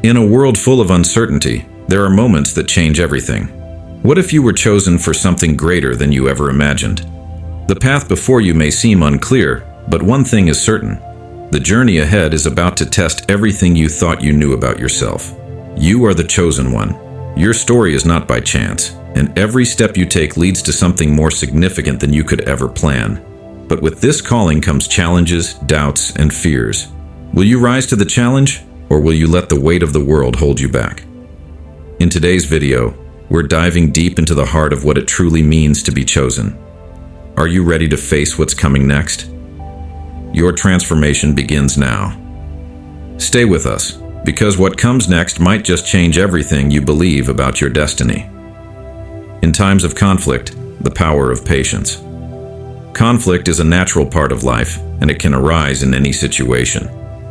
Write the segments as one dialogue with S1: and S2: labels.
S1: In a world full of uncertainty, there are moments that change everything. What if you were chosen for something greater than you ever imagined? The path before you may seem unclear, but one thing is certain. The journey ahead is about to test everything you thought you knew about yourself. You are the chosen one. Your story is not by chance, and every step you take leads to something more significant than you could ever plan. But with this calling comes challenges, doubts, and fears. Will you rise to the challenge, or will you let the weight of the world hold you back? In today's video, we're diving deep into the heart of what it truly means to be chosen. Are you ready to face what's coming next? Your transformation begins now. Stay with us, because what comes next might just change everything you believe about your destiny. In times of conflict, the power of patience. Conflict is a natural part of life, and it can arise in any situation,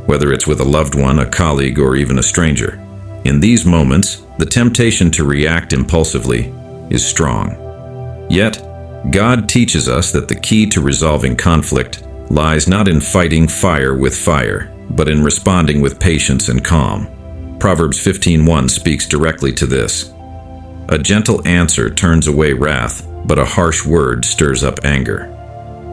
S1: whether it's with a loved one, a colleague, or even a stranger. In these moments, the temptation to react impulsively is strong. Yet, God teaches us that the key to resolving conflict lies not in fighting fire with fire, but in responding with patience and calm. Proverbs 15:1 speaks directly to this. A gentle answer turns away wrath, but a harsh word stirs up anger.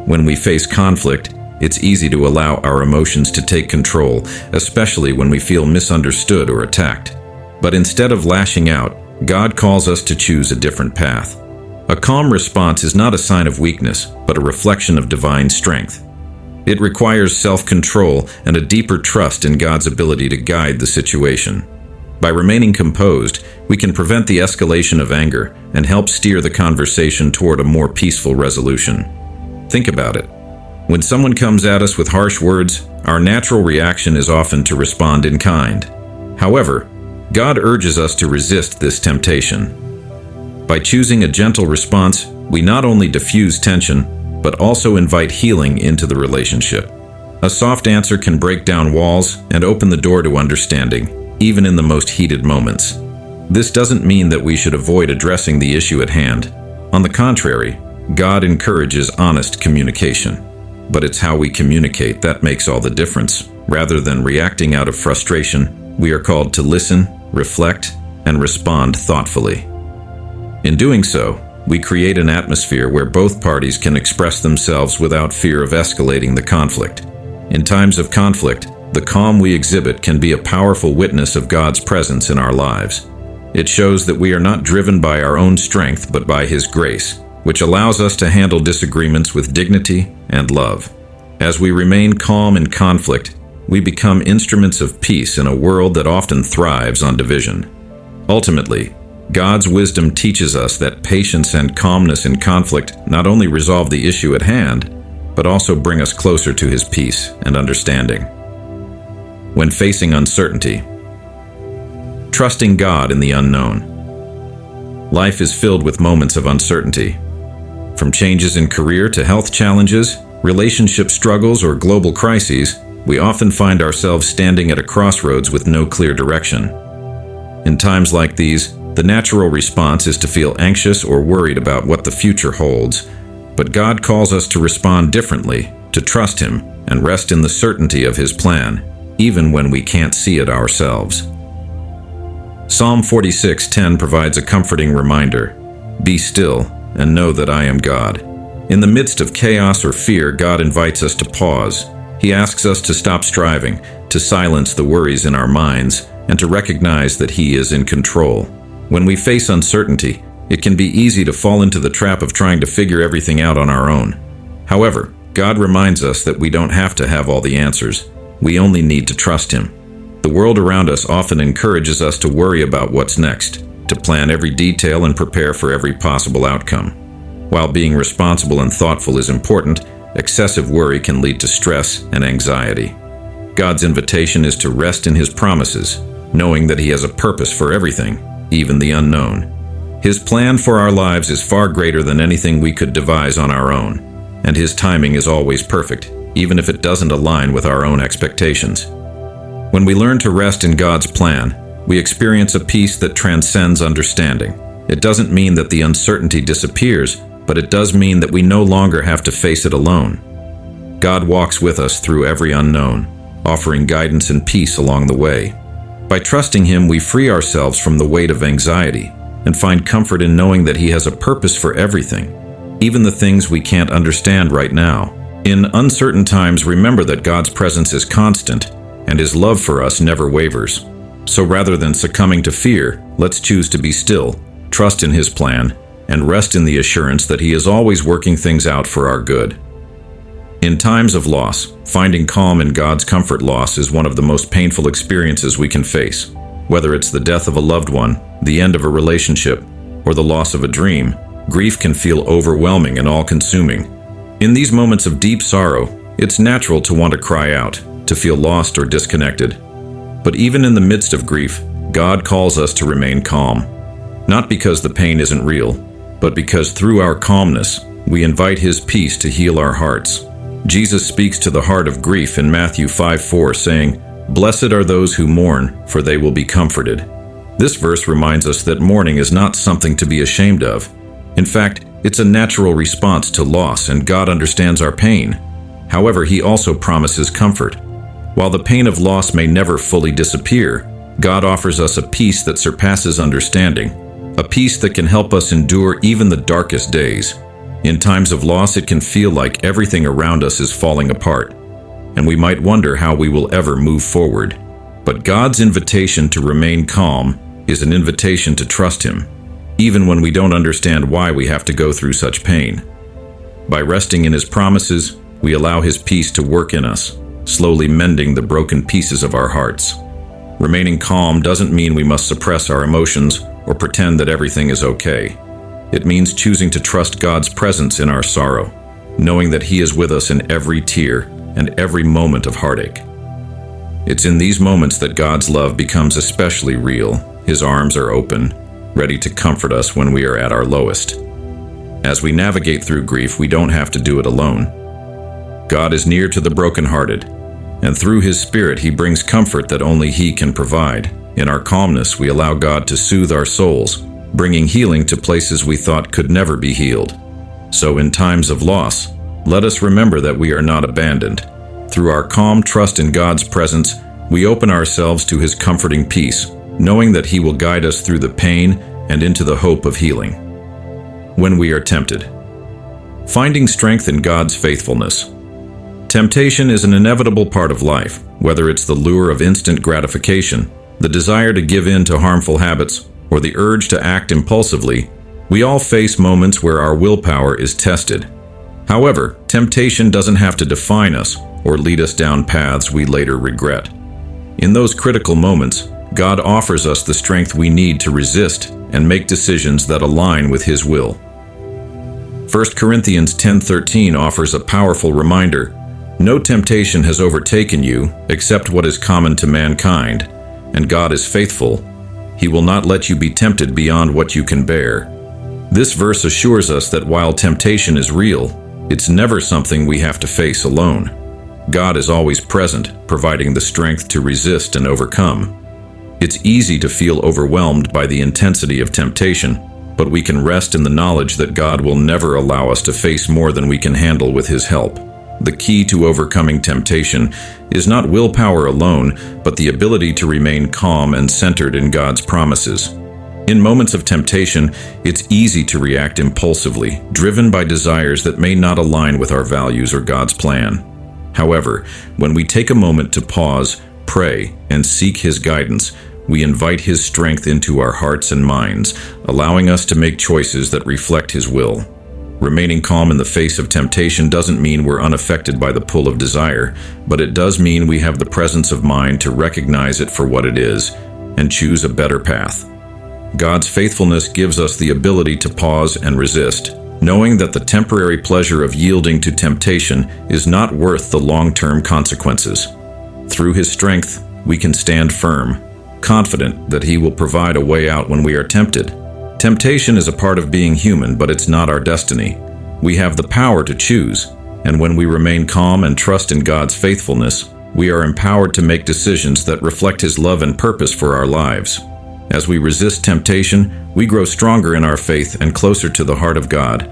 S1: When we face conflict, it's easy to allow our emotions to take control, especially when we feel misunderstood or attacked. But instead of lashing out, God calls us to choose a different path. A calm response is not a sign of weakness, but a reflection of divine strength. It requires self-control and a deeper trust in God's ability to guide the situation. By remaining composed, we can prevent the escalation of anger and help steer the conversation toward a more peaceful resolution. Think about it. When someone comes at us with harsh words, our natural reaction is often to respond in kind. However, God urges us to resist this temptation. By choosing a gentle response, we not only diffuse tension, but also invite healing into the relationship. A soft answer can break down walls and open the door to understanding, even in the most heated moments. This doesn't mean that we should avoid addressing the issue at hand. On the contrary, God encourages honest communication. But it's how we communicate that makes all the difference. Rather than reacting out of frustration, we are called to listen, reflect, and respond thoughtfully. In doing so, we create an atmosphere where both parties can express themselves without fear of escalating the conflict. In times of conflict, the calm we exhibit can be a powerful witness of God's presence in our lives. It shows that we are not driven by our own strength but by His grace, which allows us to handle disagreements with dignity and love. As we remain calm in conflict, we become instruments of peace in a world that often thrives on division. Ultimately, God's wisdom teaches us that patience and calmness in conflict not only resolve the issue at hand, but also bring us closer to His peace and understanding. When facing uncertainty, trusting God in the unknown. Life is filled with moments of uncertainty. From changes in career to health challenges, relationship struggles, or global crises, we often find ourselves standing at a crossroads with no clear direction. In times like these, the natural response is to feel anxious or worried about what the future holds, but God calls us to respond differently, to trust Him, and rest in the certainty of His plan, even when we can't see it ourselves. Psalm 46:10 provides a comforting reminder. Be still and know that I am God. In the midst of chaos or fear, God invites us to pause. He asks us to stop striving, to silence the worries in our minds, and to recognize that He is in control. When we face uncertainty, it can be easy to fall into the trap of trying to figure everything out on our own. However, God reminds us that we don't have to have all the answers. We only need to trust Him. The world around us often encourages us to worry about what's next, to plan every detail and prepare for every possible outcome. While being responsible and thoughtful is important, excessive worry can lead to stress and anxiety. God's invitation is to rest in His promises, knowing that He has a purpose for everything, even the unknown. His plan for our lives is far greater than anything we could devise on our own, and His timing is always perfect, even if it doesn't align with our own expectations. When we learn to rest in God's plan, we experience a peace that transcends understanding. It doesn't mean that the uncertainty disappears, but it does mean that we no longer have to face it alone. God walks with us through every unknown, offering guidance and peace along the way. By trusting Him, we free ourselves from the weight of anxiety and find comfort in knowing that He has a purpose for everything, even the things we can't understand right now. In uncertain times, remember that God's presence is constant and His love for us never wavers. So rather than succumbing to fear, let's choose to be still, trust in His plan, and rest in the assurance that He is always working things out for our good. In times of loss, finding calm in God's comfort. Loss is one of the most painful experiences we can face. Whether it's the death of a loved one, the end of a relationship, or the loss of a dream, grief can feel overwhelming and all-consuming. In these moments of deep sorrow, it's natural to want to cry out, to feel lost or disconnected. But even in the midst of grief, God calls us to remain calm. Not because the pain isn't real, but because through our calmness, we invite His peace to heal our hearts. Jesus speaks to the heart of grief in Matthew 5:4, saying, "Blessed are those who mourn, for they will be comforted." This verse reminds us that mourning is not something to be ashamed of. In fact, it's a natural response to loss, and God understands our pain. However, He also promises comfort. While the pain of loss may never fully disappear, God offers us a peace that surpasses understanding, a peace that can help us endure even the darkest days. In times of loss, it can feel like everything around us is falling apart, and we might wonder how we will ever move forward. But God's invitation to remain calm is an invitation to trust Him, even when we don't understand why we have to go through such pain. By resting in His promises, we allow His peace to work in us, slowly mending the broken pieces of our hearts. Remaining calm doesn't mean we must suppress our emotions or pretend that everything is okay. It means choosing to trust God's presence in our sorrow, knowing that He is with us in every tear and every moment of heartache. It's in these moments that God's love becomes especially real. His arms are open, ready to comfort us when we are at our lowest. As we navigate through grief, we don't have to do it alone. God is near to the brokenhearted, and through His Spirit He brings comfort that only He can provide. In our calmness, we allow God to soothe our souls, bringing healing to places we thought could never be healed. So in times of loss, let us remember that we are not abandoned. Through our calm trust in God's presence, we open ourselves to His comforting peace, knowing that He will guide us through the pain and into the hope of healing. When we are tempted, finding strength in God's faithfulness. Temptation is an inevitable part of life, whether it's the lure of instant gratification, the desire to give in to harmful habits, or the urge to act impulsively. We all face moments where our willpower is tested. However, temptation doesn't have to define us or lead us down paths we later regret. In those critical moments, God offers us the strength we need to resist and make decisions that align with His will. 1 Corinthians 10:13 offers a powerful reminder. No temptation has overtaken you except what is common to mankind, and God is faithful. He will not let you be tempted beyond what you can bear. This verse assures us that while temptation is real, it's never something we have to face alone. God is always present, providing the strength to resist and overcome. It's easy to feel overwhelmed by the intensity of temptation, but we can rest in the knowledge that God will never allow us to face more than we can handle with His help. The key to overcoming temptation is not willpower alone, but the ability to remain calm and centered in God's promises. In moments of temptation, it's easy to react impulsively, driven by desires that may not align with our values or God's plan. However, when we take a moment to pause, pray, and seek His guidance, we invite His strength into our hearts and minds, allowing us to make choices that reflect His will. Remaining calm in the face of temptation doesn't mean we're unaffected by the pull of desire, but it does mean we have the presence of mind to recognize it for what it is and choose a better path. God's faithfulness gives us the ability to pause and resist, knowing that the temporary pleasure of yielding to temptation is not worth the long-term consequences. Through His strength, we can stand firm, confident that He will provide a way out when we are tempted. Temptation is a part of being human, but it's not our destiny. We have the power to choose, and when we remain calm and trust in God's faithfulness, we are empowered to make decisions that reflect His love and purpose for our lives. As we resist temptation, we grow stronger in our faith and closer to the heart of God,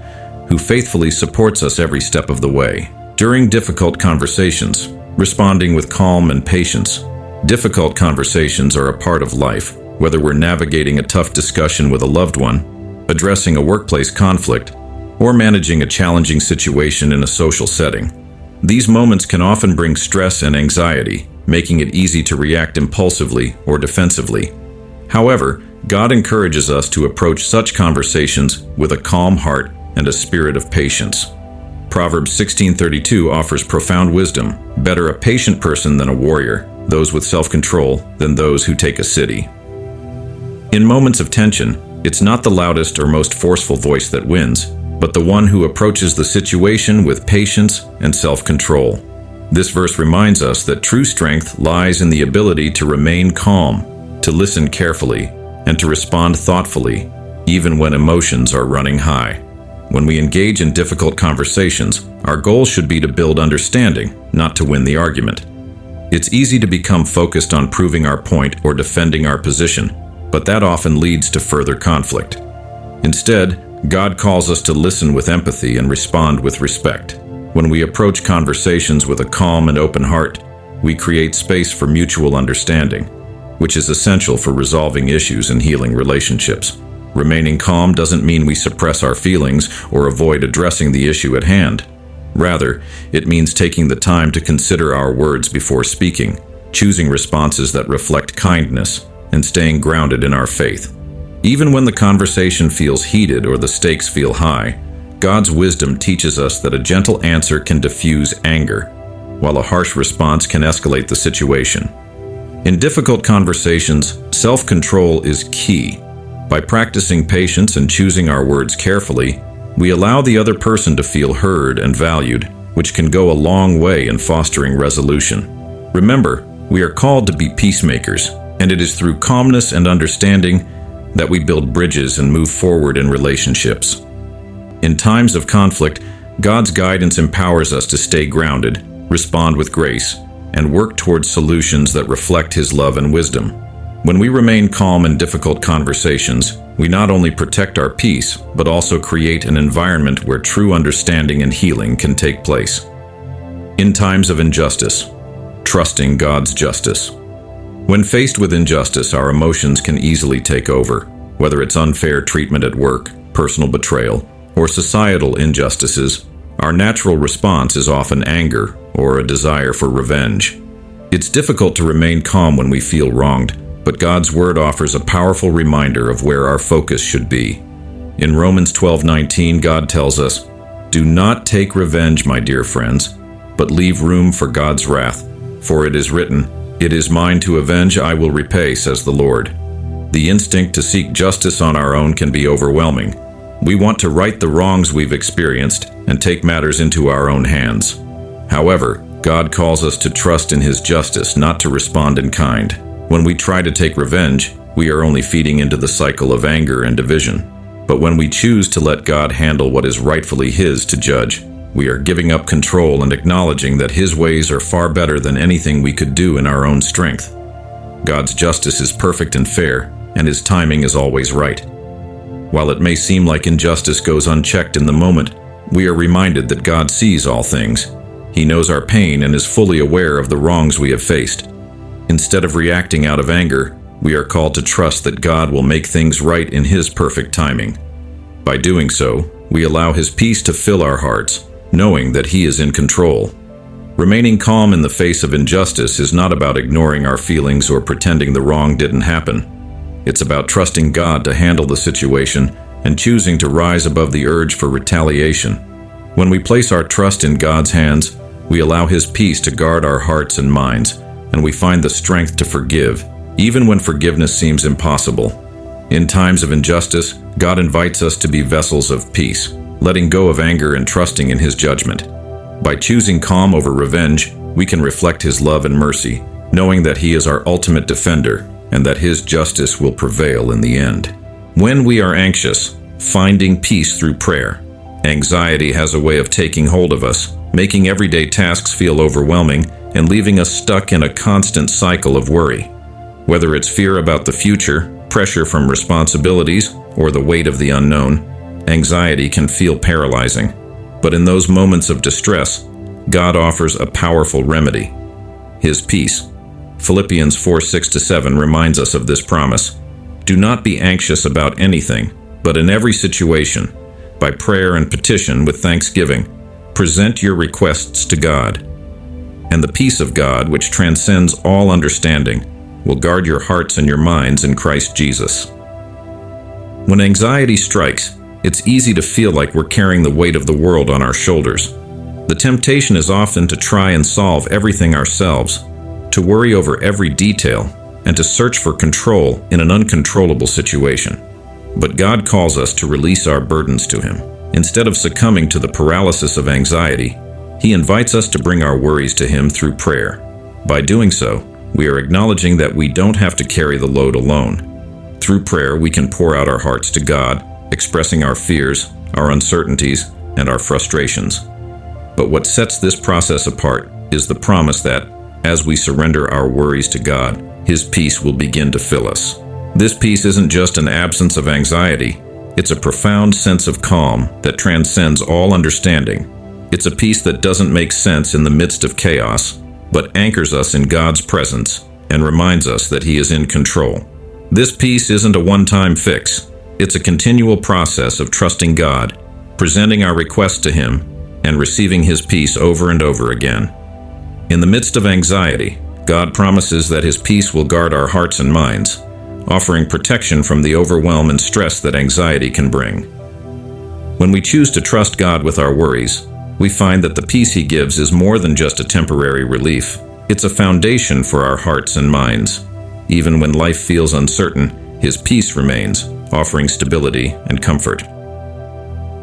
S1: who faithfully supports us every step of the way. During difficult conversations, responding with calm and patience, Difficult conversations are a part of life, whether we're navigating a tough discussion with a loved one, addressing a workplace conflict, or managing a challenging situation in a social setting. These moments can often bring stress and anxiety, making it easy to react impulsively or defensively. However, God encourages us to approach such conversations with a calm heart and a spirit of patience. Proverbs 16:32 offers profound wisdom. Better a patient person than a warrior, those with self-control than those who take a city. In moments of tension, it's not the loudest or most forceful voice that wins, but the one who approaches the situation with patience and self-control. This verse reminds us that true strength lies in the ability to remain calm, to listen carefully, and to respond thoughtfully, even when emotions are running high. When we engage in difficult conversations, our goal should be to build understanding, not to win the argument. It's easy to become focused on proving our point or defending our position, but that often leads to further conflict. Instead, God calls us to listen with empathy and respond with respect. When we approach conversations with a calm and open heart, we create space for mutual understanding, which is essential for resolving issues and healing relationships. Remaining calm doesn't mean we suppress our feelings or avoid addressing the issue at hand. Rather, it means taking the time to consider our words before speaking, choosing responses that reflect kindness, and staying grounded in our faith. Even when the conversation feels heated or the stakes feel high, God's wisdom teaches us that a gentle answer can diffuse anger, while a harsh response can escalate the situation. In difficult conversations, self-control is key. By practicing patience and choosing our words carefully, we allow the other person to feel heard and valued, which can go a long way in fostering resolution. Remember, we are called to be peacemakers, and it is through calmness and understanding that we build bridges and move forward in relationships. In times of conflict, God's guidance empowers us to stay grounded, respond with grace, and work towards solutions that reflect His love and wisdom. When we remain calm in difficult conversations, we not only protect our peace, but also create an environment where true understanding and healing can take place. In times of injustice, trusting God's justice. When faced with injustice, our emotions can easily take over, whether it's unfair treatment at work, personal betrayal, or societal injustices. Our natural response is often anger or a desire for revenge. It's difficult to remain calm when we feel wronged, but God's Word offers a powerful reminder of where our focus should be. In Romans 12:19, God tells us, "Do not take revenge, my dear friends, but leave room for God's wrath. For it is written, 'It is mine to avenge, I will repay,' says the Lord." The instinct to seek justice on our own can be overwhelming. We want to right the wrongs we've experienced and take matters into our own hands. However, God calls us to trust in His justice, not to respond in kind. When we try to take revenge, we are only feeding into the cycle of anger and division. But when we choose to let God handle what is rightfully His to judge, we are giving up control and acknowledging that His ways are far better than anything we could do in our own strength. God's justice is perfect and fair, and His timing is always right. While it may seem like injustice goes unchecked in the moment, we are reminded that God sees all things. He knows our pain and is fully aware of the wrongs we have faced. Instead of reacting out of anger, we are called to trust that God will make things right in His perfect timing. By doing so, we allow His peace to fill our hearts, knowing that He is in control. Remaining calm in the face of injustice is not about ignoring our feelings or pretending the wrong didn't happen. It's about trusting God to handle the situation and choosing to rise above the urge for retaliation. When we place our trust in God's hands, we allow His peace to guard our hearts and minds, and we find the strength to forgive, even when forgiveness seems impossible. In times of injustice, God invites us to be vessels of peace, letting go of anger and trusting in His judgment. By choosing calm over revenge, we can reflect His love and mercy, knowing that He is our ultimate defender and that His justice will prevail in the end. When we are anxious, finding peace through prayer. Anxiety has a way of taking hold of us, making everyday tasks feel overwhelming and leaving us stuck in a constant cycle of worry. Whether it's fear about the future, pressure from responsibilities, or the weight of the unknown, anxiety can feel paralyzing. But in those moments of distress, God offers a powerful remedy: His peace. Philippians 4:6-7 reminds us of this promise. Do not be anxious about anything, but in every situation, by prayer and petition with thanksgiving, present your requests to God. And the peace of God, which transcends all understanding, will guard your hearts and your minds in Christ Jesus. When anxiety strikes, it's easy to feel like we're carrying the weight of the world on our shoulders. The temptation is often to try and solve everything ourselves, to worry over every detail, and to search for control in an uncontrollable situation. But God calls us to release our burdens to Him. Instead of succumbing to the paralysis of anxiety, He invites us to bring our worries to Him through prayer. By doing so, we are acknowledging that we don't have to carry the load alone. Through prayer, we can pour out our hearts to God, expressing our fears, our uncertainties, and our frustrations. But what sets this process apart is the promise that, as we surrender our worries to God, His peace will begin to fill us. This peace isn't just an absence of anxiety. It's a profound sense of calm that transcends all understanding. It's a peace that doesn't make sense in the midst of chaos, but anchors us in God's presence and reminds us that He is in control. This peace isn't a one-time fix. It's a continual process of trusting God, presenting our requests to Him, and receiving His peace over and over again. In the midst of anxiety, God promises that His peace will guard our hearts and minds, offering protection from the overwhelm and stress that anxiety can bring. When we choose to trust God with our worries, we find that the peace He gives is more than just a temporary relief. It's a foundation for our hearts and minds. Even when life feels uncertain, His peace remains, offering stability and comfort.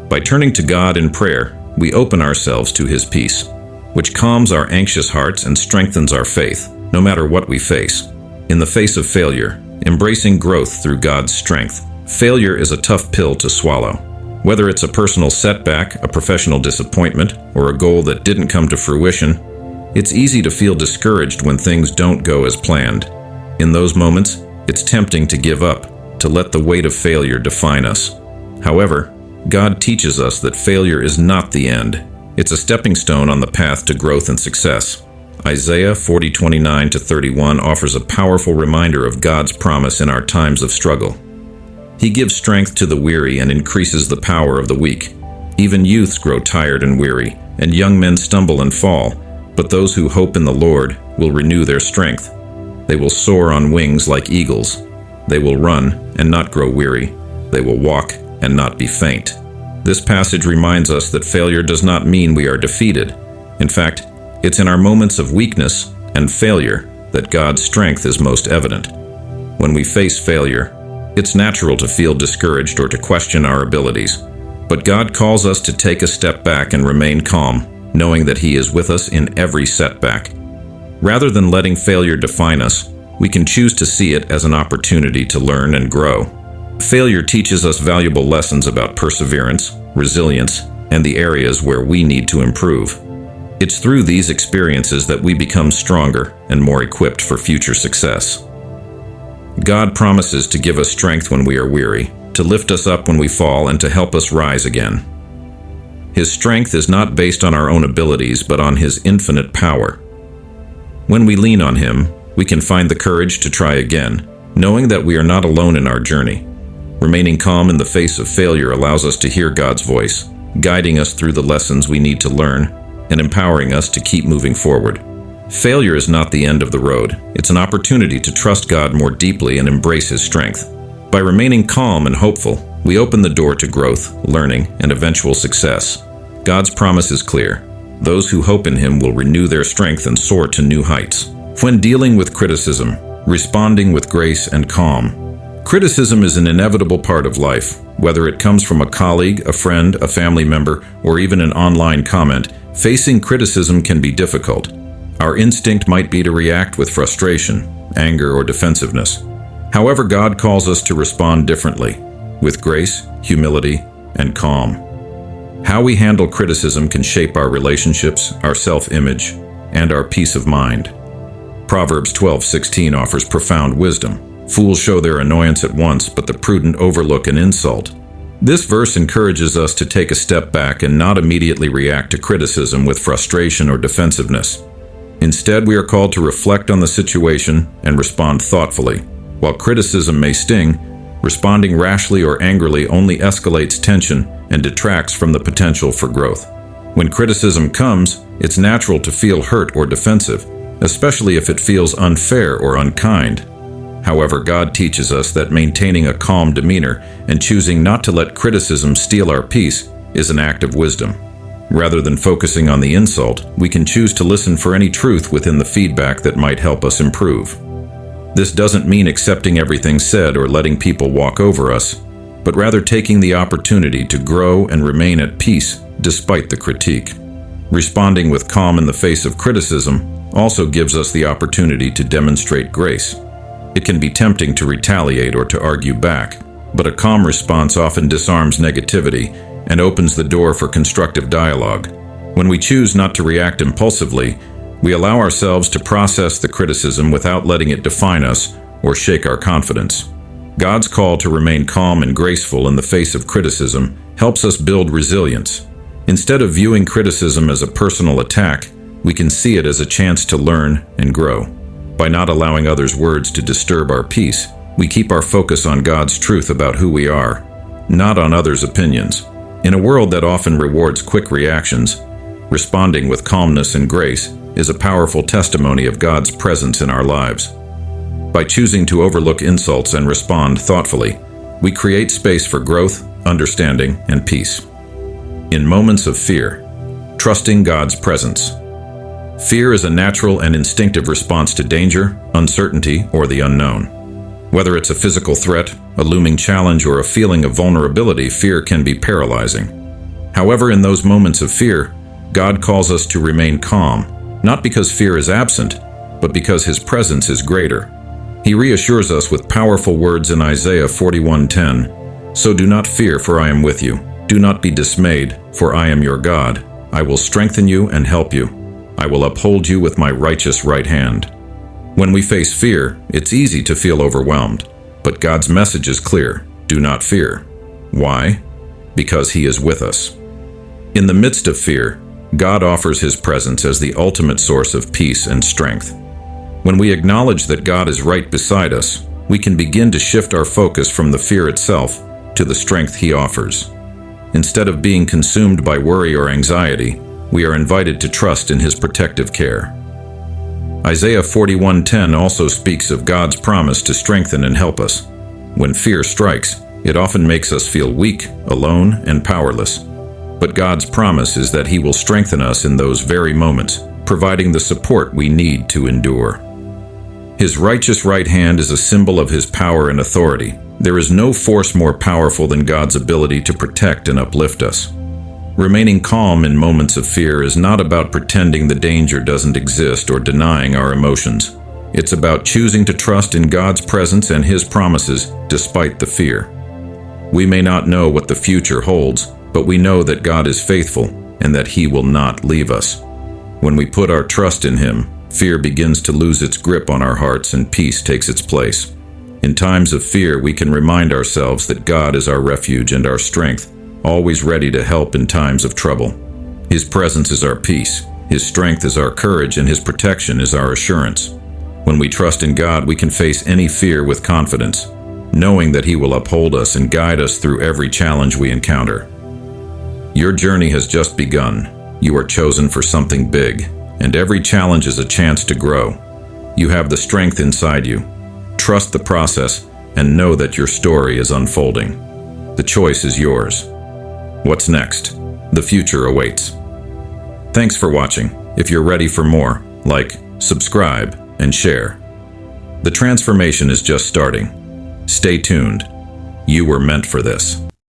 S1: By turning to God in prayer, we open ourselves to His peace, which calms our anxious hearts and strengthens our faith, no matter what we face. In the face of failure, embracing growth through God's strength. Failure is a tough pill to swallow. Whether it's a personal setback, a professional disappointment, or a goal that didn't come to fruition, it's easy to feel discouraged when things don't go as planned. In those moments, it's tempting to give up, to let the weight of failure define us. However, God teaches us that failure is not the end. It's a stepping stone on the path to growth and success. Isaiah 40:29-31 offers a powerful reminder of God's promise in our times of struggle. He gives strength to the weary and increases the power of the weak. Even youths grow tired and weary, and young men stumble and fall, but those who hope in the Lord will renew their strength. They will soar on wings like eagles. They will run and not grow weary. They will walk and not be faint. This passage reminds us that failure does not mean we are defeated. In fact, it's in our moments of weakness and failure that God's strength is most evident. When we face failure, it's natural to feel discouraged or to question our abilities. But God calls us to take a step back and remain calm, knowing that He is with us in every setback. Rather than letting failure define us, we can choose to see it as an opportunity to learn and grow. Failure teaches us valuable lessons about perseverance, resilience, and the areas where we need to improve. It's through these experiences that we become stronger and more equipped for future success. God promises to give us strength when we are weary, to lift us up when we fall, and to help us rise again. His strength is not based on our own abilities, but on His infinite power. When we lean on Him, we can find the courage to try again, knowing that we are not alone in our journey. Remaining calm in the face of failure allows us to hear God's voice, guiding us through the lessons we need to learn, and empowering us to keep moving forward. Failure is not the end of the road. It's an opportunity to trust God more deeply and embrace His strength. By remaining calm and hopeful, we open the door to growth, learning, and eventual success. God's promise is clear. Those who hope in Him will renew their strength and soar to new heights. When dealing with criticism, responding with grace and calm. Criticism is an inevitable part of life. Whether it comes from a colleague, a friend, a family member, or even an online comment, facing criticism can be difficult. Our instinct might be to react with frustration, anger, or defensiveness. However, God calls us to respond differently, with grace, humility, and calm. How we handle criticism can shape our relationships, our self-image, and our peace of mind. Proverbs 12:16 offers profound wisdom. Fools show their annoyance at once, but the prudent overlook an insult. This verse encourages us to take a step back and not immediately react to criticism with frustration or defensiveness. Instead, we are called to reflect on the situation and respond thoughtfully. While criticism may sting, responding rashly or angrily only escalates tension and detracts from the potential for growth. When criticism comes, it's natural to feel hurt or defensive, especially if it feels unfair or unkind. However, God teaches us that maintaining a calm demeanor and choosing not to let criticism steal our peace is an act of wisdom. Rather than focusing on the insult, we can choose to listen for any truth within the feedback that might help us improve. This doesn't mean accepting everything said or letting people walk over us, but rather taking the opportunity to grow and remain at peace despite the critique. Responding with calm in the face of criticism also gives us the opportunity to demonstrate grace. It can be tempting to retaliate or to argue back, but a calm response often disarms negativity and opens the door for constructive dialogue. When we choose not to react impulsively, we allow ourselves to process the criticism without letting it define us or shake our confidence. God's call to remain calm and graceful in the face of criticism helps us build resilience. Instead of viewing criticism as a personal attack, we can see it as a chance to learn and grow. By not allowing others' words to disturb our peace, we keep our focus on God's truth about who we are, not on others' opinions. In a world that often rewards quick reactions, responding with calmness and grace is a powerful testimony of God's presence in our lives. By choosing to overlook insults and respond thoughtfully, we create space for growth, understanding, and peace. In moments of fear, trusting God's presence. Fear is a natural and instinctive response to danger, uncertainty, or the unknown. Whether it's a physical threat, a looming challenge, or a feeling of vulnerability, fear can be paralyzing. However, in those moments of fear, God calls us to remain calm, not because fear is absent, but because His presence is greater. He reassures us with powerful words in Isaiah 41:10, "So do not fear, for I am with you. Do not be dismayed, for I am your God. I will strengthen you and help you. I will uphold you with my righteous right hand." When we face fear, it's easy to feel overwhelmed, but God's message is clear: do not fear. Why? Because He is with us. In the midst of fear, God offers His presence as the ultimate source of peace and strength. When we acknowledge that God is right beside us, we can begin to shift our focus from the fear itself to the strength He offers. Instead of being consumed by worry or anxiety, we are invited to trust in His protective care. Isaiah 41:10 also speaks of God's promise to strengthen and help us. When fear strikes, it often makes us feel weak, alone, and powerless. But God's promise is that He will strengthen us in those very moments, providing the support we need to endure. His righteous right hand is a symbol of His power and authority. There is no force more powerful than God's ability to protect and uplift us. Remaining calm in moments of fear is not about pretending the danger doesn't exist or denying our emotions. It's about choosing to trust in God's presence and His promises despite the fear. We may not know what the future holds, but we know that God is faithful and that He will not leave us. When we put our trust in Him, fear begins to lose its grip on our hearts and peace takes its place. In times of fear, we can remind ourselves that God is our refuge and our strength, always ready to help in times of trouble. His presence is our peace, His strength is our courage, and His protection is our assurance. When we trust in God, we can face any fear with confidence, knowing that He will uphold us and guide us through every challenge we encounter. Your journey has just begun. You are chosen for something big, and every challenge is a chance to grow. You have the strength inside you. Trust the process and know that your story is unfolding. The choice is yours. What's next? The future awaits. Thanks for watching. If you're ready for more, like, subscribe, and share. The transformation is just starting. Stay tuned. You were meant for this.